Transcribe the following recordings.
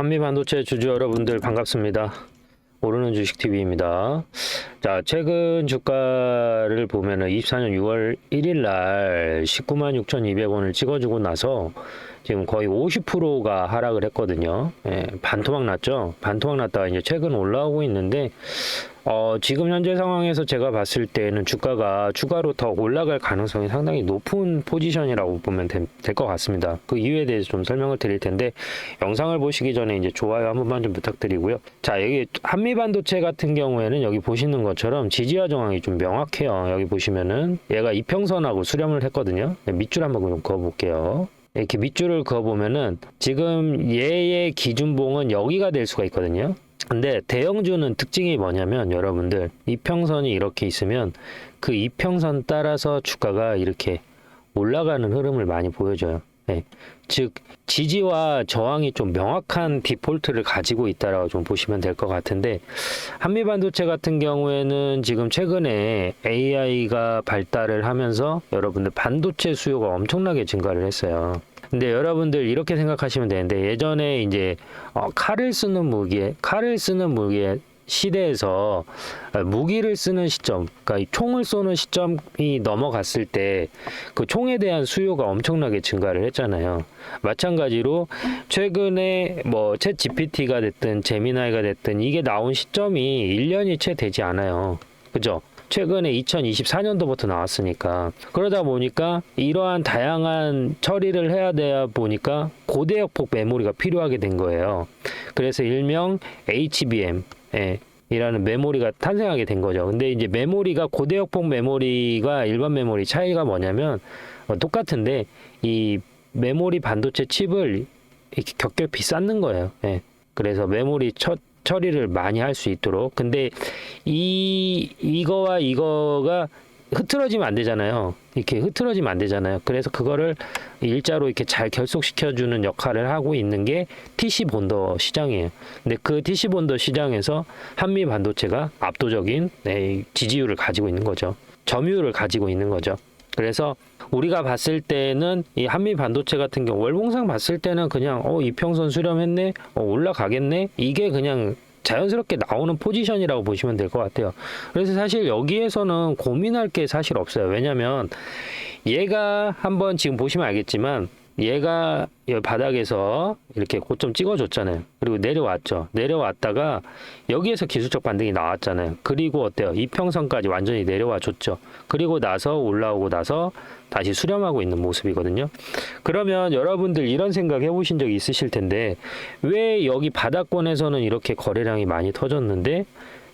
한미반도체 주주 여러분들 반갑습니다. 오르는 주식TV입니다. 자, 최근 주가를 보면은 24년 6월 1일 날 196,200원을 찍어주고 나서 지금 거의 50%가 하락을 했거든요. 예, 반토막 났죠. 반토막 났다가 이제 최근 올라오고 있는데 지금 현재 상황에서 제가 봤을 때는 주가가 추가로 더 올라갈 가능성이 상당히 높은 포지션이라고 보면 될 것 같습니다. 그 이유에 대해서 좀 설명을 드릴 텐데 영상을 보시기 전에 이제 좋아요 한 번만 좀 부탁드리고요. 자, 여기 한미반도체 같은 경우에는 여기 보시는 것처럼 지지와 저항이 좀 명확해요. 여기 보시면은 얘가 이평선하고 수렴을 했거든요. 밑줄 한번 좀 그어볼게요. 이렇게 밑줄을 그어보면은 지금 얘의 기준봉은 여기가 될 수가 있거든요. 근데 대형주는 특징이 뭐냐면 여러분들 이평선이 이렇게 있으면 그 이평선 따라서 주가가 이렇게 올라가는 흐름을 많이 보여줘요. 네. 즉 지지와 저항이 좀 명확한 디폴트를 가지고 있다라고 좀 보시면 될 것 같은데 한미반도체 같은 경우에는 지금 최근에 AI가 발달을 하면서 여러분들 반도체 수요가 엄청나게 증가를 했어요. 근데 여러분들 이렇게 생각하시면 되는데 예전에 이제 칼을 쓰는 무기의 시대에서 무기를 쓰는 시점, 그러니까 총을 쏘는 시점이 넘어갔을 때 그 총에 대한 수요가 엄청나게 증가를 했잖아요. 마찬가지로 최근에 뭐 챗 GPT가 됐든 제미나이가 됐든 이게 나온 시점이 1년이 채 되지 않아요. 그죠? 최근에 2024년도부터 나왔으니까 그러다 보니까 이러한 다양한 처리를 해야 되다 보니까 고대역폭 메모리가 필요하게 된 거예요. 그래서 일명 HBM 이라는 메모리가 탄생하게 된 거죠. 근데 이제 메모리가 고대역폭 메모리가 일반 메모리 차이가 뭐냐면 똑같은데 이 메모리 반도체 칩을 이렇게 겹겹이 쌓는 거예요. 그래서 메모리 처리를 많이 할 수 있도록. 근데 이거와 이거가 흐트러지면 안 되잖아요. 이렇게 흐트러지면 안 되잖아요. 그래서 그거를 일자로 이렇게 잘 결속시켜주는 역할을 하고 있는 게 TC 본더 시장이에요. 근데 그 TC 본더 시장에서 한미 반도체가 압도적인 지지율을 가지고 있는 거죠. 점유율을 가지고 있는 거죠. 그래서 우리가 봤을 때는 이 한미 반도체 같은 경우 월봉상 봤을 때는 그냥 이평선 수렴했네, 올라가겠네, 이게 그냥 자연스럽게 나오는 포지션이라고 보시면 될 것 같아요. 그래서 사실 여기에서는 고민할 게 사실 없어요. 왜냐면 얘가 한번 지금 보시면 알겠지만 얘가 바닥에서 이렇게 고점 찍어줬잖아요. 그리고 내려왔죠. 내려왔다가 여기에서 기술적 반등이 나왔잖아요. 그리고 어때요? 이평선까지 완전히 내려와 줬죠. 그리고 나서 올라오고 나서 다시 수렴하고 있는 모습이거든요. 그러면 여러분들 이런 생각 해보신 적이 있으실 텐데 왜 여기 바닥권에서는 이렇게 거래량이 많이 터졌는데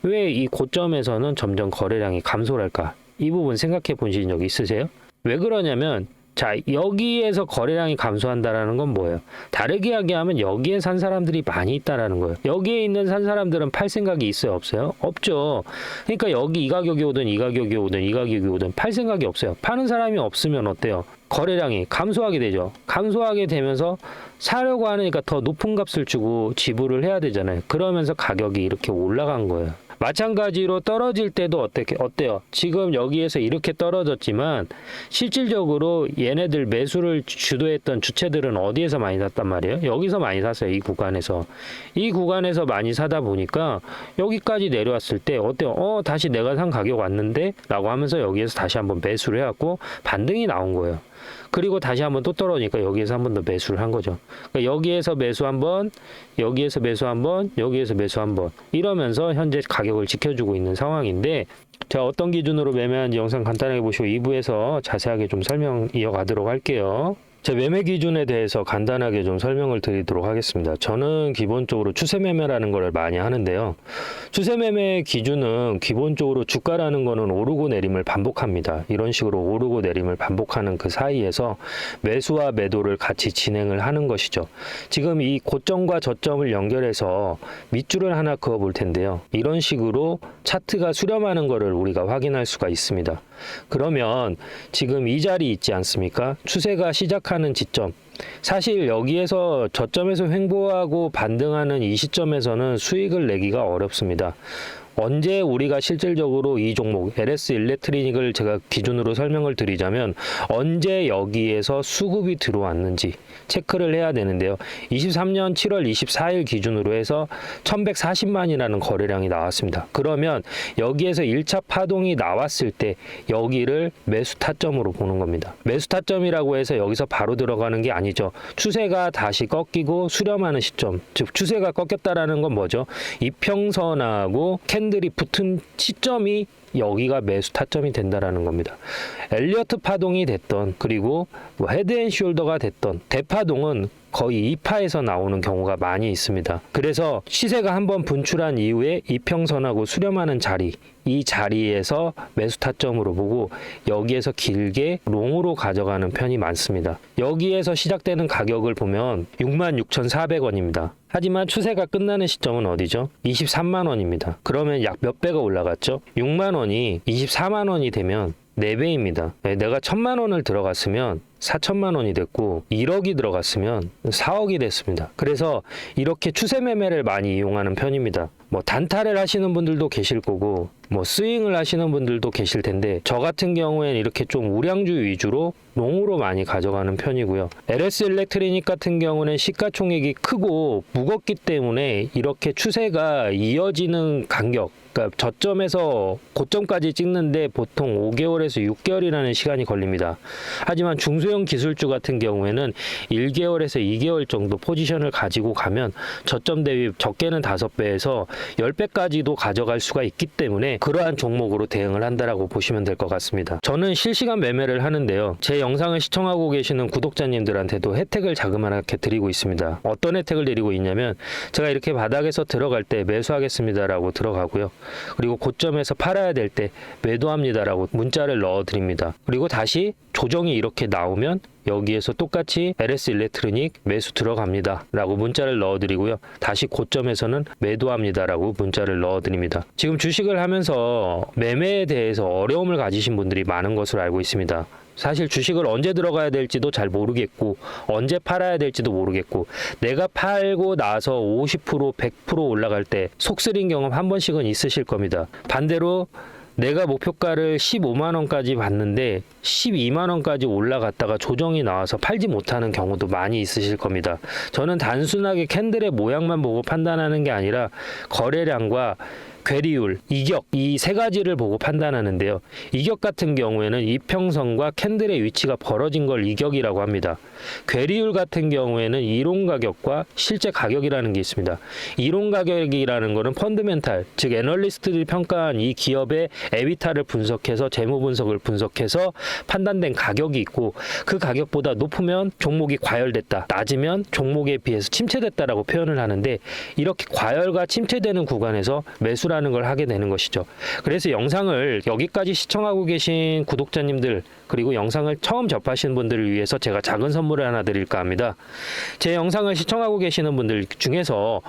왜 이 고점에서는 점점 거래량이 감소를 할까? 이 부분 생각해 보신 적 있으세요? 왜 그러냐면 자, 여기에서 거래량이 감소한다라는 건 뭐예요? 다르게 이야기하면 여기에 산 사람들이 많이 있다라는 거예요. 여기에 있는 산 사람들은 팔 생각이 있어요, 없어요? 없죠. 그러니까 여기 이 가격이 오든 이 가격이 오든 이 가격이 오든 팔 생각이 없어요. 파는 사람이 없으면 어때요? 거래량이 감소하게 되죠. 감소하게 되면서 사려고 하니까 더 높은 값을 주고 지불을 해야 되잖아요. 그러면서 가격이 이렇게 올라간 거예요. 마찬가지로 떨어질 때도 어때요? 지금 여기에서 이렇게 떨어졌지만 실질적으로 얘네들 매수를 주도했던 주체들은 어디에서 많이 샀단 말이에요? 여기서 많이 샀어요. 이 구간에서. 이 구간에서 많이 사다 보니까 여기까지 내려왔을 때 어때요? 다시 내가 산 가격 왔는데? 라고 하면서 여기에서 다시 한번 매수를 해갖고 반등이 나온 거예요. 그리고 다시 한번 또 떨어지니까 여기에서 한 번 더 매수를 한 거죠. 그러니까 여기에서 매수 한 번, 여기에서 매수 한 번, 여기에서 매수 한 번 이러면서 현재 가격을 지켜주고 있는 상황인데 제가 어떤 기준으로 매매하는지 영상 간단하게 보시고 2부에서 자세하게 좀 설명 이어가도록 할게요. 제 매매 기준에 대해서 간단하게 좀 설명을 드리도록 하겠습니다. 저는 기본적으로 추세 매매라는 걸 많이 하는데요. 추세 매매 기준은 기본적으로 주가라는 거는 오르고 내림을 반복합니다. 이런 식으로 오르고 내림을 반복하는 그 사이에서 매수와 매도를 같이 진행을 하는 것이죠. 지금 이 고점과 저점을 연결해서 밑줄을 하나 그어 볼 텐데요. 이런 식으로 차트가 수렴하는 것을 우리가 확인할 수가 있습니다. 그러면 지금 이 자리 있지 않습니까? 추세가 시작하는 지점. 사실 여기에서 저점에서 횡보하고 반등하는 이 시점에서는 수익을 내기가 어렵습니다. 언제 우리가 실질적으로 이 종목 LS 일렉트리닉을 제가 기준으로 설명을 드리자면 언제 여기에서 수급이 들어왔는지 체크를 해야 되는데요. 23년 7월 24일 기준으로 해서 1140만이라는 거래량이 나왔습니다. 그러면 여기에서 1차 파동이 나왔을 때 여기를 매수 타점으로 보는 겁니다. 매수 타점이라고 해서 여기서 바로 들어가는 게 아니죠. 추세가 다시 꺾이고 수렴하는 시점, 즉 추세가 꺾였다라는 건 뭐죠? 이평선하고 캔들이 붙은 시점이 여기가 매수 타점이 된다라는 겁니다. 엘리어트 파동이 됐던 그리고 뭐 헤드앤숄더가 됐던 대파동은 거의 2파에서 나오는 경우가 많이 있습니다. 그래서 시세가 한번 분출한 이후에 이평선하고 수렴하는 자리, 이 자리에서 매수 타점으로 보고 여기에서 길게 롱으로 가져가는 편이 많습니다. 여기에서 시작되는 가격을 보면 66,400원입니다. 하지만 추세가 끝나는 시점은 어디죠? 23만 원입니다. 그러면 약 몇 배가 올라갔죠? 6만 원이 24만 원이 되면 4배입니다. 내가 1,000만 원을 들어갔으면 4천만 원이 됐고 1억이 들어갔으면 4억이 됐습니다. 그래서 이렇게 추세 매매를 많이 이용하는 편입니다. 뭐 단타를 하시는 분들도 계실 거고 뭐 스윙을 하시는 분들도 계실 텐데 저 같은 경우에는 이렇게 좀 우량주 위주로 롱으로 많이 가져가는 편이고요. LS 일렉트리닉 같은 경우는 시가총액이 크고 무겁기 때문에 이렇게 추세가 이어지는 간격, 그러니까 저점에서 고점까지 찍는데 보통 5개월에서 6개월이라는 시간이 걸립니다. 하지만 중소형 기술주 같은 경우에는 1개월에서 2개월 정도 포지션을 가지고 가면 저점 대비 적게는 5배에서 10배까지도 가져갈 수가 있기 때문에 그러한 종목으로 대응을 한다라고 보시면 될 것 같습니다. 저는 실시간 매매를 하는데요. 제 영상을 시청하고 계시는 구독자님들한테도 혜택을 자그마하게 드리고 있습니다. 어떤 혜택을 드리고 있냐면 제가 이렇게 바닥에서 들어갈 때 매수하겠습니다라고 들어가고요. 그리고 고점에서 팔아야 될 때 매도합니다라고 문자를 넣어드립니다. 그리고 다시 조정이 이렇게 나오면 여기에서 똑같이 LS 일렉트로닉 매수 들어갑니다 라고 문자를 넣어드리고요. 다시 고점에서는 매도합니다 라고 문자를 넣어드립니다. 지금 주식을 하면서 매매에 대해서 어려움을 가지신 분들이 많은 것으로 알고 있습니다. 사실 주식을 언제 들어가야 될지도 잘 모르겠고 언제 팔아야 될지도 모르겠고 내가 팔고 나서 50% 100% 올라갈 때 속쓰린 경험 한 번씩은 있으실 겁니다. 반대로 내가 목표가를 15만 원까지 봤는데 12만 원까지 올라갔다가 조정이 나와서 팔지 못하는 경우도 많이 있으실 겁니다. 저는 단순하게 캔들의 모양만 보고 판단하는 게 아니라 거래량과 괴리율, 이격 이 세 가지를 보고 판단하는데요. 이격 같은 경우에는 이평선과 캔들의 위치가 벌어진 걸 이격이라고 합니다. 괴리율 같은 경우에는 이론 가격과 실제 가격이라는 게 있습니다. 이론 가격이라는 거는 펀드멘탈, 즉 애널리스트들이 평가한 이 기업의 에비타를 분석해서 재무 분석을 분석해서 판단된 가격이 있고 그 가격보다 높으면 종목이 과열됐다, 낮으면 종목에 비해서 침체됐다라고 표현을 하는데 이렇게 과열과 침체되는 구간에서 매수라는 걸 하게 되는 것이죠. 그래서 영상을 여기까지 시청하고 계신 구독자님들 그리고 영상을 처음 접하시는 분들을 위해서 제가 작은 선물을 하나 드릴까 합니다. 제 영상을 시청하고 계시는 분들 중에서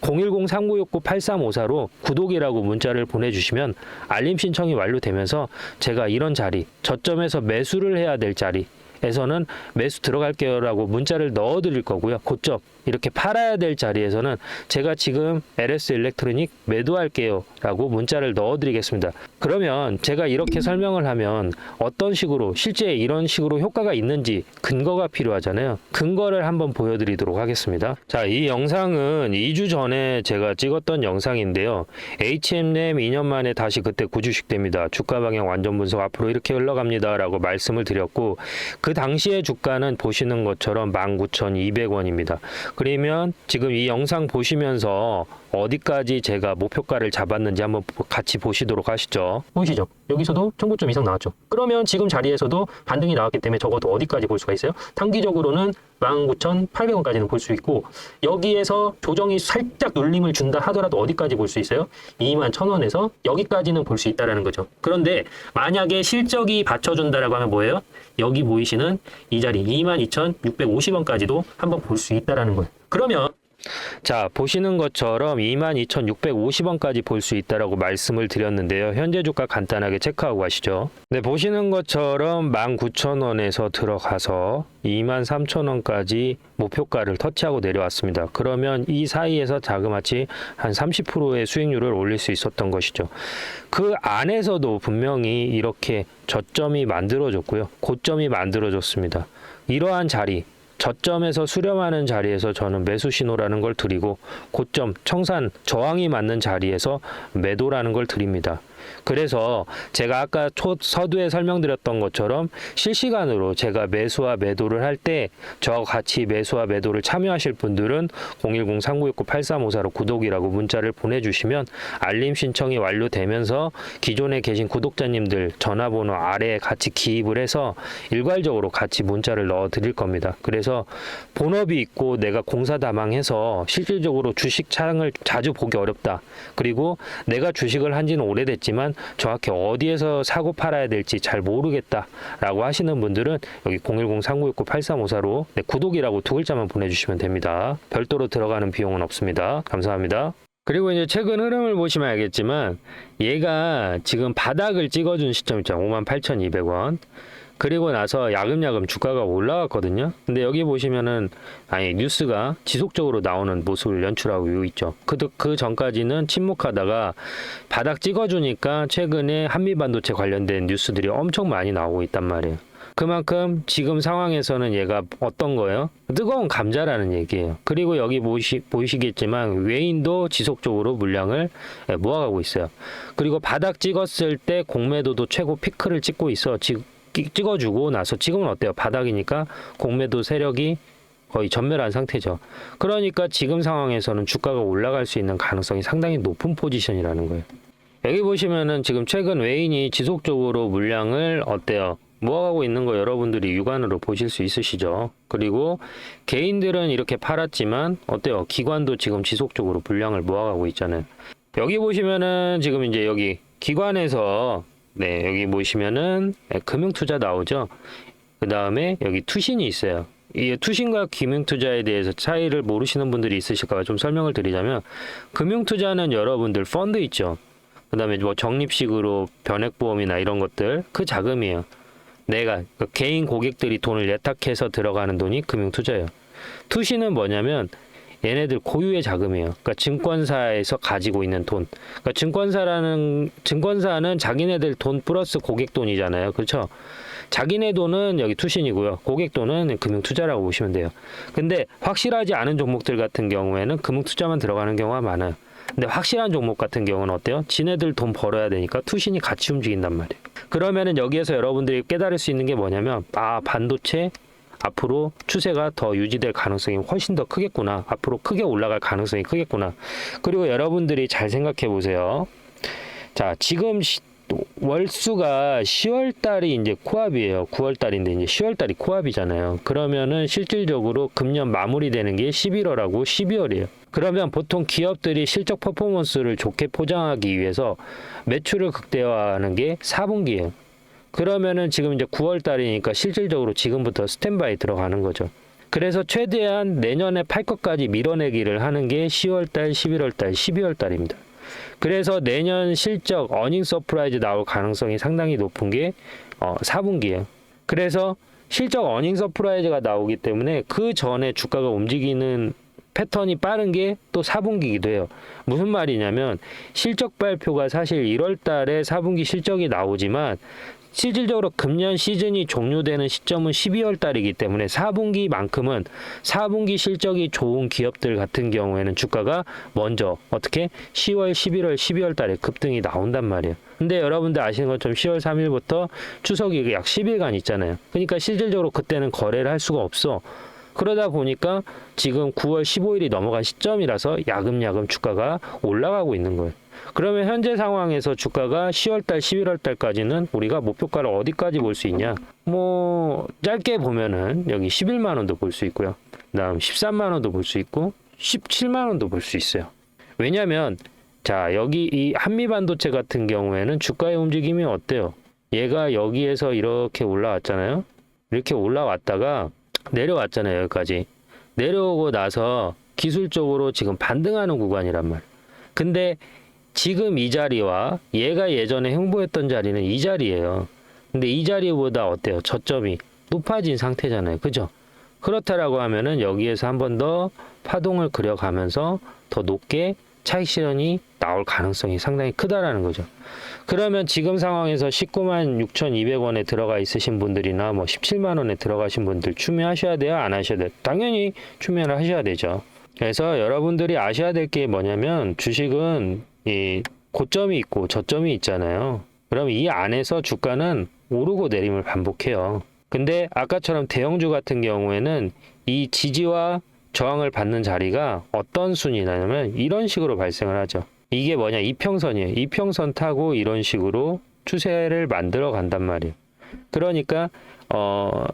010-3969-8354로 구독이라고 문자를 보내주시면 알림 신청이 완료되면서 제가 이런 자리, 저점에서 매수를 해야 될 자리 에서는 매수 들어갈게요 라고 문자를 넣어 드릴 거고요. 고점 이렇게 팔아야 될 자리에서는 제가 지금 LS 일렉트로닉 매도할게요 라고 문자를 넣어 드리겠습니다. 그러면 제가 이렇게 설명을 하면 어떤 식으로 실제 이런 식으로 효과가 있는지 근거가 필요하잖아요. 근거를 한번 보여드리도록 하겠습니다. 자, 이 영상은 2주 전에 제가 찍었던 영상인데요. HM램 2년 만에 다시 그때 구주식됩니다. 주가 방향 완전 분석 앞으로 이렇게 흘러갑니다 라고 말씀을 드렸고 그 당시의 주가는 보시는 것처럼 19,200원입니다. 그러면 지금 이 영상 보시면서 어디까지 제가 목표가를 잡았는지 한번 같이 보시도록 하시죠. 보이시죠? 여기서도 1,000고점 이상 나왔죠. 그러면 지금 자리에서도 반등이 나왔기 때문에 적어도 어디까지 볼 수가 있어요? 단기적으로는 19,800원까지는 볼 수 있고 여기에서 조정이 살짝 눌림을 준다 하더라도 어디까지 볼 수 있어요? 21,000원에서 여기까지는 볼 수 있다는 거죠. 그런데 만약에 실적이 받쳐준다라고 하면 뭐예요? 여기 보이시는 이 자리 22,650원까지도 한번 볼 수 있다는 거예요. 그러면 자, 보시는 것처럼 22,650원까지 볼 수 있다라고 말씀을 드렸는데요. 현재 주가 간단하게 체크하고 가시죠. 네, 보시는 것처럼 19,000원에서 들어가서 23,000원까지 목표가를 터치하고 내려왔습니다. 그러면 이 사이에서 자그마치 한 30%의 수익률을 올릴 수 있었던 것이죠. 그 안에서도 분명히 이렇게 저점이 만들어졌고요. 고점이 만들어졌습니다. 이러한 자리, 저점에서 수렴하는 자리에서 저는 매수 신호라는 걸 드리고, 고점, 청산, 저항이 맞는 자리에서 매도라는 걸 드립니다. 그래서 제가 아까 서두에 설명드렸던 것처럼 실시간으로 제가 매수와 매도를 할 때 저와 같이 매수와 매도를 참여하실 분들은 010-3969-8354로 구독이라고 문자를 보내주시면 알림 신청이 완료되면서 기존에 계신 구독자님들 전화번호 아래에 같이 기입을 해서 일괄적으로 같이 문자를 넣어 드릴 겁니다. 그래서 본업이 있고 내가 공사다망해서 실질적으로 주식 창을 자주 보기 어렵다. 그리고 내가 주식을 한 지는 오래됐지만 정확히 어디에서 사고 팔아야 될지 잘 모르겠다라고 하시는 분들은 여기 010-3969-8354로 구독이라고 두 글자만 보내주시면 됩니다. 별도로 들어가는 비용은 없습니다. 감사합니다. 그리고 이제 최근 흐름을 보시면 알겠지만 얘가 지금 바닥을 찍어준 시점 있죠. 58,200원. 그리고 나서 야금야금 주가가 올라갔거든요. 근데 여기 보시면은 뉴스가 지속적으로 나오는 모습을 연출하고 있죠. 그 전까지는 침묵하다가 바닥 찍어주니까 최근에 한미반도체 관련된 뉴스들이 엄청 많이 나오고 있단 말이에요. 그만큼 지금 상황에서는 얘가 어떤 거예요? 뜨거운 감자라는 얘기예요. 그리고 여기 보이시겠지만 외인도 지속적으로 물량을 모아가고 있어요. 그리고 바닥 찍었을 때 공매도도 최고 피크를 찍고 있어. 찍어주고 나서 지금은 어때요? 바닥이니까 공매도 세력이 거의 전멸한 상태죠. 그러니까 지금 상황에서는 주가가 올라갈 수 있는 가능성이 상당히 높은 포지션이라는 거예요. 여기 보시면은 지금 최근 외인이 지속적으로 물량을 어때요? 모아가고 있는 거 여러분들이 육안으로 보실 수 있으시죠. 그리고 개인들은 이렇게 팔았지만 어때요? 기관도 지금 지속적으로 물량을 모아가고 있잖아요. 여기 보시면은 지금 이제 여기 기관에서 여기 보시면은 금융투자 나오죠. 그 다음에 여기 투신이 있어요. 이 투신과 금융투자에 대해서 차이를 모르시는 분들이 있으실까봐 좀 설명을 드리자면, 금융투자는 여러분들 펀드 있죠. 그 다음에 뭐 적립식으로 변액보험이나 이런 것들, 그 자금이에요. 내가 개인 고객들이 돈을 예탁해서 들어가는 돈이 금융투자예요. 투신은 뭐냐면 얘네들 고유의 자금이에요. 그러니까 증권사에서 가지고 있는 돈. 그러니까 증권사는 자기네들 돈 플러스 고객 돈이잖아요. 그렇죠? 자기네 돈은 여기 투신이고요. 고객 돈은 금융투자라고 보시면 돼요. 근데 확실하지 않은 종목들 같은 경우에는 금융투자만 들어가는 경우가 많아요. 근데 확실한 종목 같은 경우는 어때요? 지네들 돈 벌어야 되니까 투신이 같이 움직인단 말이에요. 그러면은 여기에서 여러분들이 깨달을 수 있는 게 뭐냐면, 반도체 앞으로 추세가 더 유지될 가능성이 훨씬 더 크겠구나. 앞으로 크게 올라갈 가능성이 크겠구나. 그리고 여러분들이 잘 생각해 보세요. 자, 지금 월수가 10월 달이 이제 코앞이에요. 9월 달인데 이제 10월 달이 코앞이잖아요. 그러면은 실질적으로 금년 마무리되는 게 11월하고 12월이에요. 그러면 보통 기업들이 실적 퍼포먼스를 좋게 포장하기 위해서 매출을 극대화하는 게 4분기예요. 그러면은 지금 이제 9월 달이니까 실질적으로 지금부터 스탠바이 들어가는 거죠. 그래서 최대한 내년에 팔 것까지 밀어내기를 하는 게 10월 달, 11월 달, 12월 달입니다. 그래서 내년 실적 어닝 서프라이즈 나올 가능성이 상당히 높은 게 4분기예요. 그래서 실적 어닝 서프라이즈가 나오기 때문에 그 전에 주가가 움직이는 패턴이 빠른 게 또 4분기이기도 해요. 무슨 말이냐면 실적 발표가 사실 1월 달에 4분기 실적이 나오지만 실질적으로 금년 시즌이 종료되는 시점은 12월 달이기 때문에 4분기만큼은 4분기 실적이 좋은 기업들 같은 경우에는 주가가 먼저 어떻게 10월, 11월, 12월 달에 급등이 나온단 말이에요. 근데 여러분들 아시는 것처럼 10월 3일부터 추석이 약 10일간 있잖아요. 그러니까 실질적으로 그때는 거래를 할 수가 없어. 그러다 보니까 지금 9월 15일이 넘어간 시점이라서 야금야금 주가가 올라가고 있는 거예요. 그러면 현재 상황에서 주가가 10월달, 11월달까지는 우리가 목표가를 어디까지 볼 수 있냐? 짧게 보면은 여기 11만 원도 볼 수 있고요. 그다음 13만 원도 볼 수 있고 17만 원도 볼 수 있어요. 왜냐면 자, 여기 이 한미반도체 같은 경우에는 주가의 움직임이 어때요? 얘가 여기에서 이렇게 올라왔잖아요. 이렇게 올라왔다가 내려왔잖아요. 여기까지. 내려오고 나서 기술적으로 지금 반등하는 구간이란 말. 근데 지금 이 자리와 얘가 예전에 횡보했던 자리는 이 자리예요. 근데 이 자리보다 어때요? 저점이 높아진 상태잖아요. 그죠? 그렇다라고 하면은 여기에서 한 번 더 파동을 그려가면서 더 높게 차익 실현이 나올 가능성이 상당히 크다라는 거죠. 그러면 지금 상황에서 19만 6,200원에 들어가 있으신 분들이나 뭐 17만 원에 들어가신 분들 추매하셔야 돼요? 안 하셔야 돼요? 당연히 추매를 하셔야 되죠. 그래서 여러분들이 아셔야 될 게 뭐냐면 주식은 이 고점이 있고 저점이 있잖아요. 그럼 이 안에서 주가는 오르고 내림을 반복해요. 근데 아까처럼 대형주 같은 경우에는 이 지지와 저항을 받는 자리가 어떤 순위냐면 이런 식으로 발생을 하죠. 이게 뭐냐? 이평선이에요. 이평선 타고 이런 식으로 추세를 만들어 간단 말이에요. 그러니까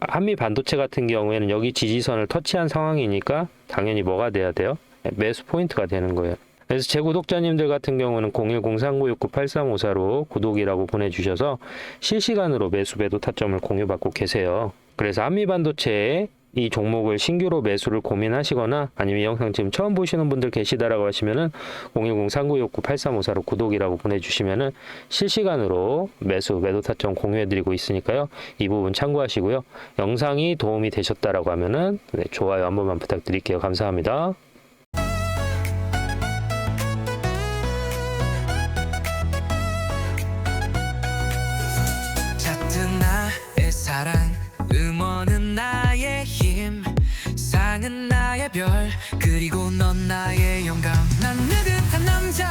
한미 반도체 같은 경우에는 여기 지지선을 터치한 상황이니까 당연히 뭐가 돼야 돼요? 매수 포인트가 되는 거예요. 그래서 제 구독자님들 같은 경우는 010-3969-8354로 구독이라고 보내주셔서 실시간으로 매수 매도 타점을 공유받고 계세요. 그래서 한미반도체에 이 종목을 신규로 매수를 고민하시거나 아니면 이 영상 지금 처음 보시는 분들 계시다라고 하시면은 010-3969-8354로 구독이라고 보내주시면은 실시간으로 매수 매도 타점 공유해드리고 있으니까요. 이 부분 참고하시고요. 영상이 도움이 되셨다라고 하면은 좋아요 한 번만 부탁드릴게요. 감사합니다. 나의 사랑 음원은 나의 힘 상은 나의 별 그리고 넌 나의 영감 난 느긋한 남자